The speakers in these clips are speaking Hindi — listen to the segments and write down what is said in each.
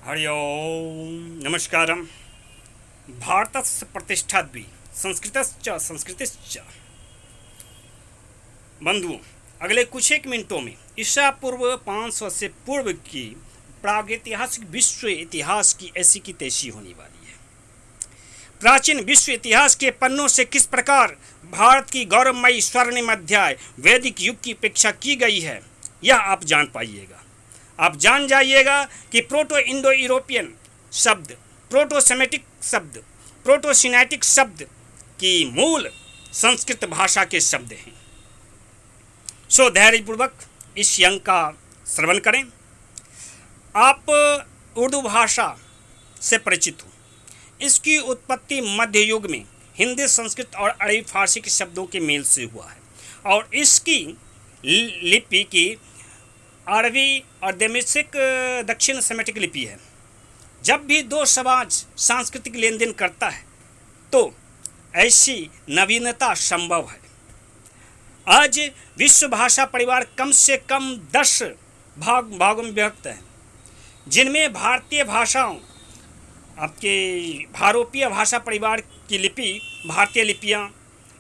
हरि ओम नमस्कारम। भारतस्य प्रतिष्ठाद्वि संस्कृतश्च संस्कृतिश्च। बंधुओं, अगले कुछ एक मिनटों में ईसा पूर्व 500 से पूर्व की प्रागैतिहासिक विश्व इतिहास की ऐसी की तैसी होने वाली है। प्राचीन विश्व इतिहास के पन्नों से किस प्रकार भारत की गौरवमयी स्वर्णिम अध्याय वैदिक युग की अपेक्षा की गई है, यह आप जान पाइएगा। आप जान जाइएगा कि प्रोटो इंडो यूरोपियन शब्द, प्रोटो सेमेटिक शब्द, प्रोटो सिनेटिक शब्द की मूल संस्कृत भाषा के शब्द हैं। सो धैर्यपूर्वक इस अंक का श्रवण करें। आप उर्दू भाषा से परिचित हो। इसकी उत्पत्ति मध्य युग में हिंदी, संस्कृत और अरबी फारसी के शब्दों के मेल से हुआ है और इसकी लिपि की अरबी और दक्षिण सेमेटिक लिपि है। जब भी दो समाज सांस्कृतिक लेन देन करता है तो ऐसी नवीनता संभव है। आज विश्व भाषा परिवार कम से कम 10 भागों में विभक्त है, जिनमें भारतीय भाषाओं भारोपीय भाषा परिवार की लिपि भारतीय लिपियाँ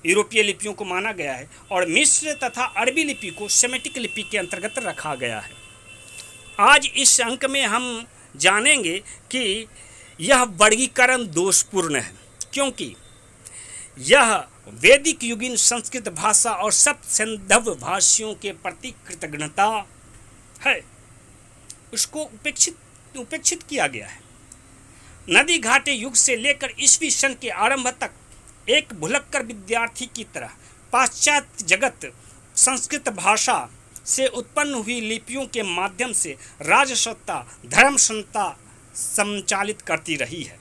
यूरोपीय लिपियों को माना गया है और मिस्र तथा अरबी लिपि को सेमेटिक लिपि के अंतर्गत रखा गया है। आज इस अंक में हम जानेंगे कि यह वर्गीकरण दोषपूर्ण है, क्योंकि यह वैदिक युगीन संस्कृत भाषा और सब संदर्भ भाषियों के प्रति कृतज्ञता है, उसको उपेक्षित किया गया है। नदी घाटे युग से लेकर ईस्वी सन के आरंभ तक एक भुलक्कर विद्यार्थी की तरह पाश्चात्य जगत संस्कृत भाषा से उत्पन्न हुई लिपियों के माध्यम से राजसत्ता धर्म संता संचालित करती रही है,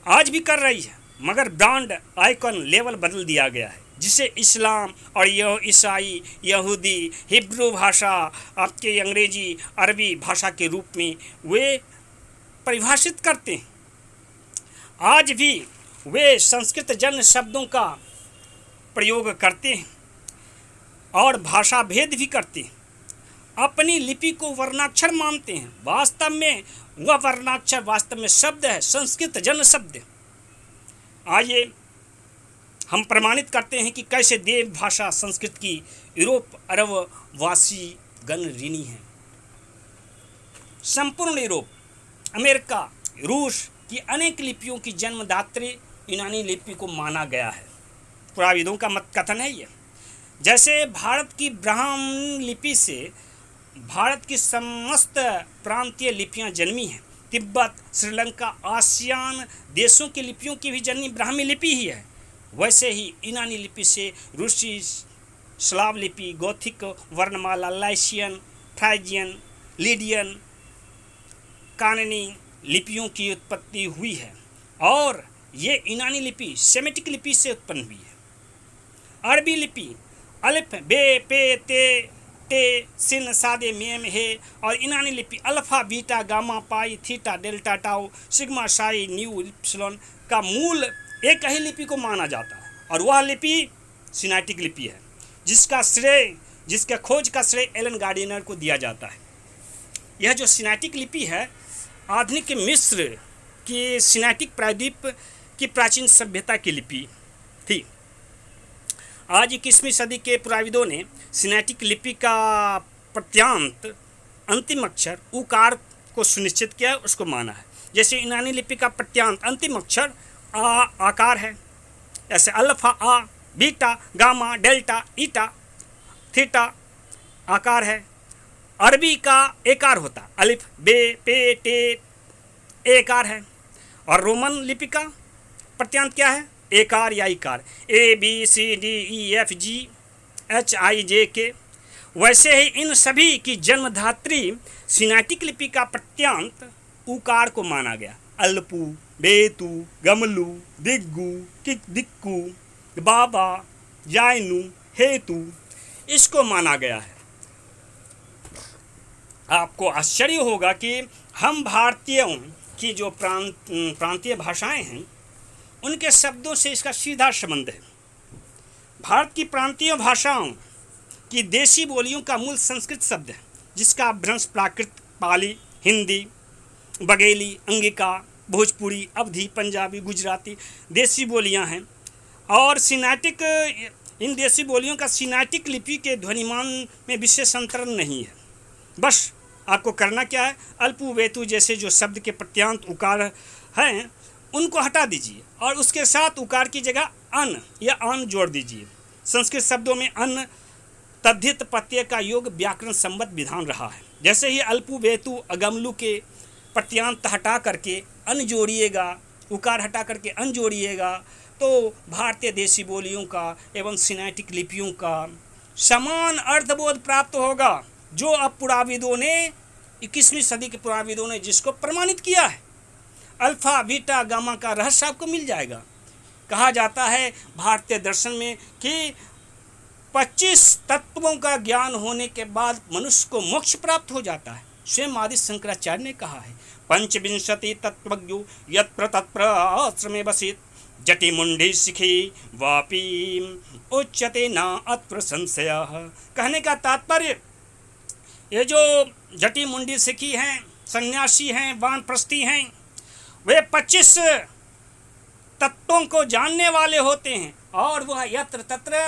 आज भी कर रही है, मगर ब्रांड आइकन लेवल बदल दिया गया है, जिसे इस्लाम और ईसाई, यहूदी, हिब्रू भाषा, आपके अंग्रेजी, अरबी भाषा के रूप में वे परिभाषित करते हैं। आज भी वे संस्कृत जन्य शब्दों का प्रयोग करते हैं और भाषा भेद भी करते हैं। अपनी लिपि को वर्णाक्षर मानते हैं, वास्तव में वह वर्णाक्षर वास्तव में शब्द है, संस्कृत जन्य शब्द। आइए हम प्रमाणित करते हैं कि कैसे देव भाषा संस्कृत की यूरोप अरब वासी गण ऋणी है। संपूर्ण यूरोप, अमेरिका, रूस की अनेक लिपियों की जन्मदात्री यूनानी लिपि को माना गया है। पुराविदों का मत कथन है ये। जैसे भारत की ब्राह्मण लिपि से भारत की समस्त प्रांतीय लिपियां जन्मी हैं, तिब्बत, श्रीलंका, आसियान देशों की लिपियों की भी जन्मी ब्राह्मी लिपि ही है, वैसे ही यूनानी लिपि से रूसी, स्लाव लिपि, गोथिक वर्णमाला, लाइशियन, फ्राइजियन, लीडियन, काननी लिपियों की उत्पत्ति हुई है और ये यूनानी लिपि सेमेटिक लिपि से उत्पन्न हुई है। अरबी लिपि अलिफ, बे, पे, ते, टे, सिन, सादे, मेम, हे और यूनानी लिपि alpha, beta, gamma, pi, theta, delta, tau, sigma, psi, nu, epsilon का मूल एक ही लिपि को माना जाता है और वह लिपि सिनेटिक लिपि है, जिसका खोज का श्रेय एलन गार्डिनर को दिया जाता है। यह जो सिनेटिक लिपि है आधुनिक मिस्र की सिनेटिक प्रायद्वीप की प्राचीन सभ्यता की लिपि थी। आज 21वीं सदी के पुराविदों ने सिनेटिक लिपि का प्रत्यांत अंतिम अक्षर उकार को सुनिश्चित किया, उसको माना है। जैसे यूनानी लिपि का प्रत्यांत अंतिम अक्षर आकार है, ऐसे अल्फा आ, बीटा, गामा, डेल्टा, ईटा, थीटा आकार है। अरबी का एकार होता, अलिफ, बे, पे, टे एकार है और रोमन लिपि का प्रत्यांत क्या है? एकार या इकार, A B C D E F G H I J K. वैसे ही इन सभी की जन्मधात्री सिनेटिक लिपि का प्रत्यांत उकार को माना गया। अल्पू, बेतु, गमलू, दिग्गू, दिक्कू, बाबा, जायनु, हेतु इसको माना गया है। आपको आश्चर्य होगा कि हम भारतीयों की जो प्रांतीय भाषाएं हैं उनके शब्दों से इसका सीधा संबंध है। भारत की प्रांतीय भाषाओं की देशी बोलियों का मूल संस्कृत शब्द है, जिसका भ्रंश प्राकृत, पाली, हिंदी बघेली, अंगिका, भोजपुरी, अवधी, पंजाबी, गुजराती देसी बोलियां हैं। और सिनेटिक, इन देसी बोलियों का सिनेटिक लिपि के ध्वनिमान में विशेष अंतर नहीं है। बस आपको करना क्या है, अल्पु वेतु जैसे जो शब्द के प्रत्यांत उकार हैं उनको हटा दीजिए और उसके साथ उकार की जगह अन या आन जोड़ दीजिए। संस्कृत शब्दों में अन तद्धित प्रत्यय का योग व्याकरण संबद्ध विधान रहा है। जैसे ही अल्पु वेतु अगमलु के प्रत्यांत हटा करके अन जोड़िएगा, उकार हटा करके अन जोड़िएगा, तो भारतीय देसी बोलियों का एवं सिनेटिक लिपियों का समान अर्थबोध प्राप्त होगा, जो अब पुराविदों ने 21वीं सदी के पुराविदों ने जिसको प्रमाणित किया है। अल्फा बीटा गामा का रहस्य आपको मिल जाएगा। कहा जाता है भारतीय दर्शन में कि 25 तत्वों का ज्ञान होने के बाद मनुष्य को मोक्ष प्राप्त हो जाता है। स्वयं आदि शंकराचार्य ने कहा है, पंचविंशति तत्वज्ञो यत्र तत्र आश्रमे वसित जटिमुंडी शिखी वापी उच्यते न अत्र संशयः। कहने का तात्पर्य, ये जो जटिमुंडी सिखी हैं, सन्यासी हैं, वानप्रस्थी हैं, वे 25 तत्वों को जानने वाले होते हैं और वह यत्र तत्र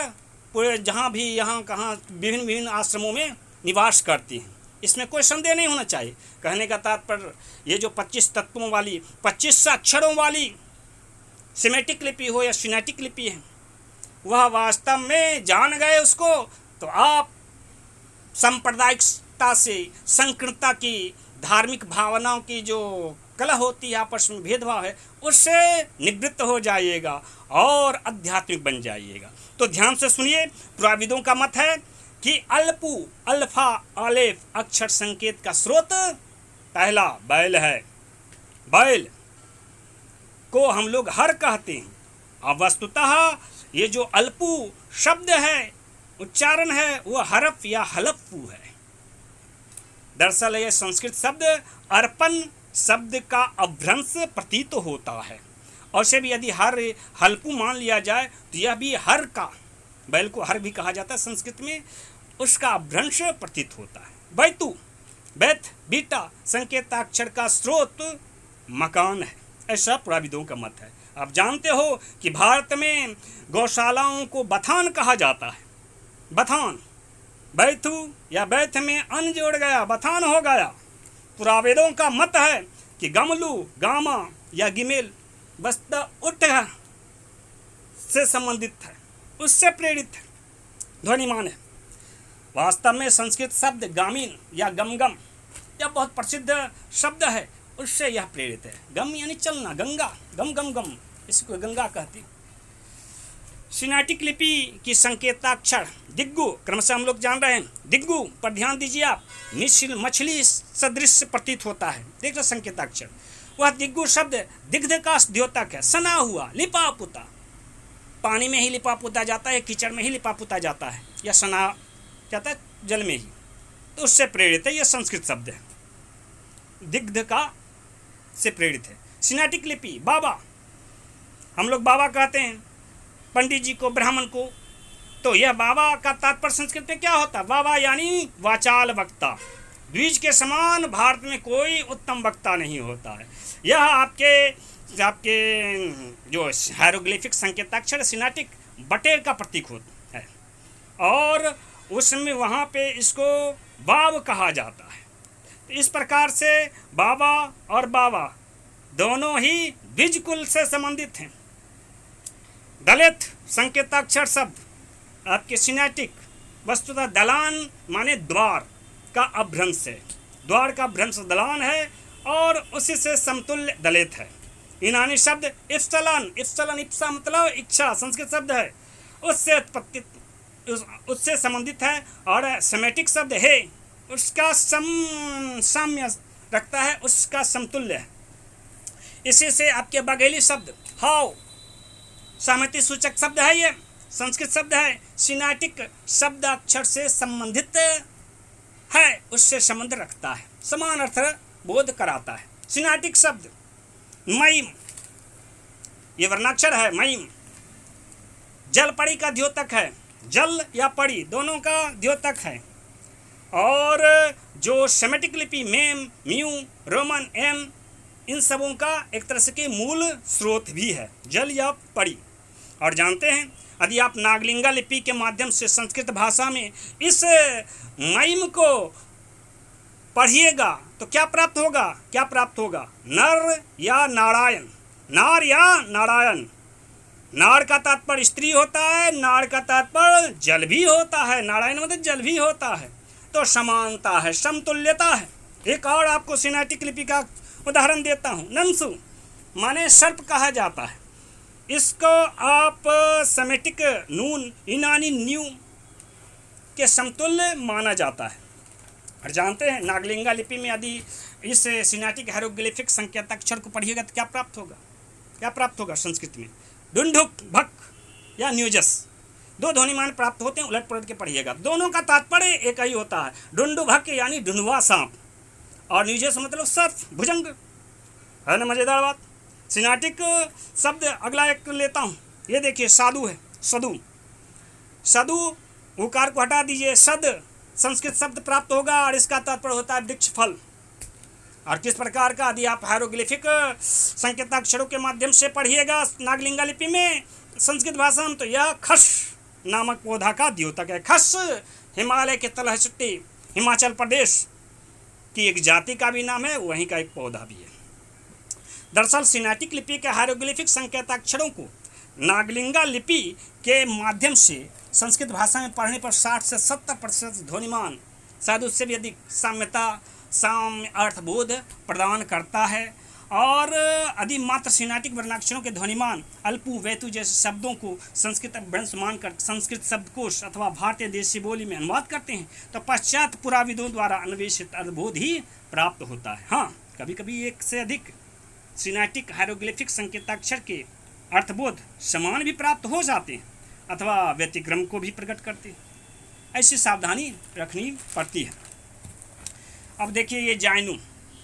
पूरे जहाँ भी यहाँ कहाँ विभिन्न विभिन्न आश्रमों में निवास करती हैं। इसमें कोई संदेह नहीं होना चाहिए। कहने का तात्पर्य, ये जो 25 तत्वों वाली 25 अक्षरों वाली सिमेटिक लिपि हो या सिनेटिक लिपि है, वह वास्तव में जान गए उसको, तो आप सांप्रदायिकता से, संकीर्णता की, धार्मिक भावनाओं की जो कलह होती है, आपस में भेदभाव है, उससे निवृत्त हो जाइएगा और आध्यात्मिक बन जाइएगा। तो ध्यान से सुनिए, पुराविदों का मत है कि अल्पु अल्फा आलेफ अक्षर संकेत का स्रोत पहला बैल है। बैल को हम लोग हर कहते हैं। अब वस्तुतः ये जो अल्पु शब्द है, उच्चारण है, वो हरफ या हलप्पु है। दरअसल यह संस्कृत शब्द अर्पण शब्द का अभ्रंश प्रतीत होता है, और से भी यदि हर हल्पू मान लिया जाए तो यह भी हर का, बैल को हर भी कहा जाता है संस्कृत में, उसका अभ्रंश प्रतीत होता है। बैतु बैत बीटा संकेताक्षर का स्रोत मकान है, ऐसा पुराविदों का मत है। आप जानते हो कि भारत में गौशालाओं को बथान कहा जाता है। बथान, बैथु या बैथ में अन जोड़ गया, बथान हो गया। पुरावेदों का मत है कि गमलू, गामा या गिमेल वस्तु उठ से संबंधित है, उससे प्रेरित है, ध्वनिमान है। वास्तव में संस्कृत शब्द गामीन या गमगम यह बहुत प्रसिद्ध शब्द है, उससे यह प्रेरित है। गम यानी चलना, गंगा, गम गम गम, इसको गंगा कहती। सिनेटिक लिपि की संकेताक्षर दिग्गु, क्रमशः हम लोग जान रहे हैं। दिग्गु पर ध्यान दीजिए आप, मिश्र मछली सदृश प्रतीत होता है। देख रहे संकेताक्षर, वह दिग्गु शब्द दिग्ध का द्योतक है। सना हुआ, लिपा पुता, पानी में ही लिपा पुता जाता है, कीचड़ में ही लिपा पुता जाता है, या सना जाता है जल में ही, तो उससे प्रेरित है। यह संस्कृत शब्द है, दिग्ध का से प्रेरित है। सिनेटिक लिपि बाबा, हम लोग बाबा कहते हैं पंडित जी को, ब्राह्मण को, तो यह बाबा का तात्पर्य संस्कृत में क्या होता है? बाबा यानी वाचाल वक्ता। द्विज के समान भारत में कोई उत्तम वक्ता नहीं होता है। यह आपके जो हायरोग्लिफिक संकेताक्षर सिनेटिक बटेर का प्रतीक होता है, और उसमें वहाँ पे इसको वाव कहा जाता है। तो इस प्रकार से बाबा और बाबा दोनों ही द्विज कुल से संबंधित हैं। दलित संकेताक्षर शब्द आपके सिनेटिक वस्तुतः दलान माने द्वार का अभ्रंश है। द्वार का भ्रंश दलान है और उसी से समतुल्य दलित है। यूनानी शब्द इप्सलन, इप्सलन इप्सा मतलब इच्छा, संस्कृत शब्द है, उससे संबंधित है। और सेमेटिक शब्द है, उसका साम्य रखता है, उसका समतुल्य है। इसी से आपके बघेली शब्द हाउ सहमति सूचक शब्द है, ये संस्कृत शब्द है। सिनेटिक शब्द अक्षर से संबंधित है, उससे संबंध रखता है, समान अर्थ बोध कराता है। सिनेटिक शब्द मईम, ये वर्णाक्षर है मईम, जल पड़ी का द्योतक है, जल या पड़ी दोनों का द्योतक है। और जो सेमेटिक लिपि मेम, म्यू, रोमन, एम, इन सबों का एक तरह से के मूल स्रोत भी है, जल या पड़ी। और जानते हैं, यदि आप नागलिंगा लिपि के माध्यम से संस्कृत भाषा में इस माइम को पढ़िएगा तो क्या प्राप्त होगा? क्या प्राप्त होगा? नर या नारायण, नार या नारायण। नार का तात्पर्य स्त्री होता है, नार का तात्पर्य जल भी होता है, नारायण मतलब जल भी होता है। तो समानता है, समतुल्यता है। एक और आपको सिनेटिक लिपि का उदाहरण देता हूँ। नंसु माने सर्प कहा जाता है, इसको आप सेमेटिक नून, यूनानी न्यू के समतुल्य माना जाता है। और जानते हैं, नागलिंगा लिपि में यदि इस सिनेटिक हायरोग्लिफिक संकेताक्षर को पढ़िएगा तो क्या प्राप्त होगा? क्या प्राप्त होगा? संस्कृत में डुंडुक भक या न्यूजस, दो ध्वनिमान प्राप्त होते हैं। उलट पलट के पढ़िएगा, दोनों का तात्पर्य एक ही होता है। डुंडु भक यानी ढूंढवा सांप, और न्यूजस मतलब सर्प, भुजंग। है ना मजेदार बात? सिनेटिक शब्द अगला एक लेता हूँ, ये देखिए साधु है, सदु। सदु उकार को हटा दीजिए, सद संस्कृत शब्द प्राप्त होगा और इसका तात्पर्य होता है वृक्ष फल। और किस प्रकार का? यदि आप हायरोग्लिफिक संकेताक्षरों के माध्यम से पढ़िएगा नागलिंगा लिपि में संस्कृत भाषा में, तो यह खस नामक पौधा का द्योतक है। खस हिमालय के तलहटी हिमाचल प्रदेश की एक जाति का भी नाम है, वहीं का एक पौधा भी है। दरअसल सिनेटिक लिपि के हायरोग्लिफिक संकेताक्षरों को नागलिंगा लिपि के माध्यम से संस्कृत भाषा में पढ़ने पर 60 से 70% ध्वनिमान, शायद उससे भी अधिक साम्यता, साम्य अर्थबोध प्रदान करता है। और यदि मात्र सिनेटिक वर्णाक्षरों के ध्वनिमान अल्पु, वेतु जैसे शब्दों को संस्कृत अपभ्रंश मानकर संस्कृत शब्दकोश अथवा भारतीय देशी बोली में अनुवाद करते हैं तो पश्चात पुराविदों द्वारा अन्वेषित अर्थबोध ही प्राप्त होता है। हाँ, कभी कभी एक से अधिक सिनेटिक हायरोग्लिफिक संकेताक्षर के अर्थबोध समान भी प्राप्त हो जाते हैं अथवा व्यतिक्रम को भी प्रकट करते हैं। ऐसी सावधानी रखनी पड़ती है। अब देखिए, ये जाइनु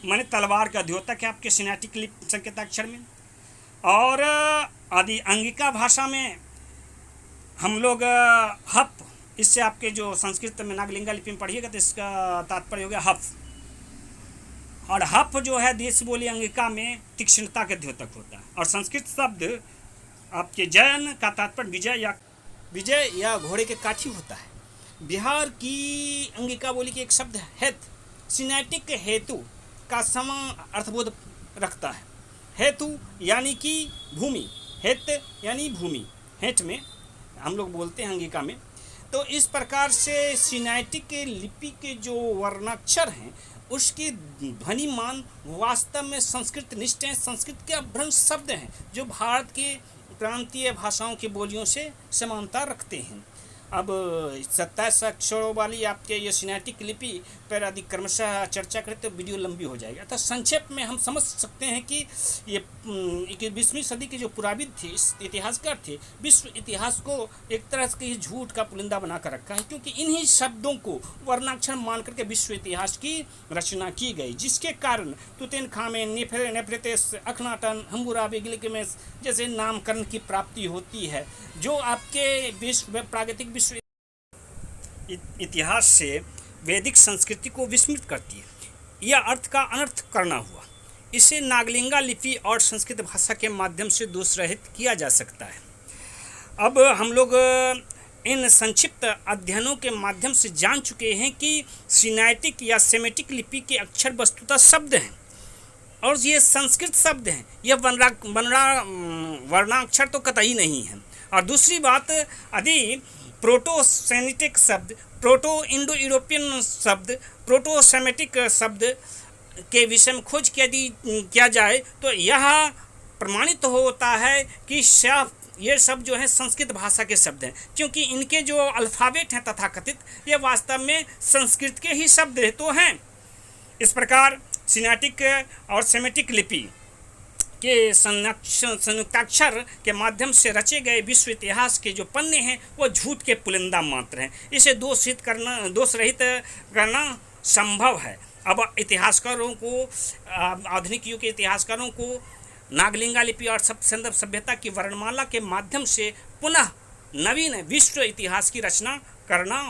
माने तलवार का द्योतक है आपके सिनेटिक लिपि संकेताक्षर में। और आदि अंगिका भाषा में हम लोग हप, इससे आपके जो संस्कृत में नागलिंगा लिपि में पढ़िएगा तो इसका तात्पर्य हो गया हफ। और हफ जो है देश बोली अंगिका में तीक्ष्णता के द्योतक होता है। और संस्कृत शब्द आपके जयन का तात्पर्य विजय या घोड़े के काठी होता है। बिहार की अंगिका बोली की एक शब्द है हेत, सिनेटिक हेतु का समान अर्थबोध रखता है। हेतु यानी कि भूमि, हेत यानी भूमि, हेट में हम लोग बोलते हैं अंगिका में। तो इस प्रकार से सिनेटिक लिपि के जो वर्णाक्षर हैं उसके ध्वनिमान वास्तव में संस्कृत निष्ठ हैं, संस्कृत के अपभ्रंश शब्द हैं जो भारत के प्रांतीय भाषाओं की बोलियों से समानता रखते हैं। अब 27 अक्षरों वाली आपके ये सिनेटिक लिपि पर यदि क्रमशः चर्चा करें तो वीडियो लंबी हो जाएगी। अतः संक्षेप में हम समझ सकते हैं कि ये 21वीं सदी के जो पुराविद थे, इतिहासकार थे, विश्व इतिहास को एक तरह से झूठ का पुलिंदा बना कर रखा है, क्योंकि इन्हीं शब्दों को वर्णाक्षर मान करके विश्व इतिहास की रचना की गई, जिसके कारण तुतनखामेन, नेफरेतेस, अखनाटन, हम्मुराबी, गिलगामेश जैसे नामकरण की प्राप्ति होती है, जो आपके विश्व प्रागैतिक विश्व इतिहास से वैदिक संस्कृति को विस्मृत करती है। यह अर्थ का अनर्थ करना हुआ। इसे नागलिंगा लिपि और संस्कृत भाषा के माध्यम से दोष रहित किया जा सकता है। अब हम लोग इन संक्षिप्त अध्ययनों के माध्यम से जान चुके हैं कि सिनेटिक या सेमेटिक लिपि के अक्षर वस्तुतः शब्द हैं और ये संस्कृत शब्द हैं। यह वर्णाक्षर तो कतई नहीं है। और दूसरी बात, यदि प्रोटो सेमेटिक शब्द, प्रोटो इंडो यूरोपियन शब्द, प्रोटो सेमेटिक शब्द के विषय में खोज किया जाए तो यह प्रमाणित होता है कि ये शब्द जो है संस्कृत भाषा के शब्द हैं, क्योंकि इनके जो अल्फ़ाबेट हैं तथाकथित, ये वास्तव में संस्कृत के ही शब्द तो हैं। इस प्रकार सिनेटिक और सेमेटिक लिपि के संयुक्ताक्षर के माध्यम से रचे गए विश्व इतिहास के जो पन्ने हैं वो झूठ के पुलिंदा मात्र हैं। इसे दोष रहित करना संभव है। अब इतिहासकारों को, आधुनिक युग के इतिहासकारों को नागलिंगा लिपि और संदर्भ सभ्यता की वर्णमाला के माध्यम से पुनः नवीन विश्व इतिहास की रचना करना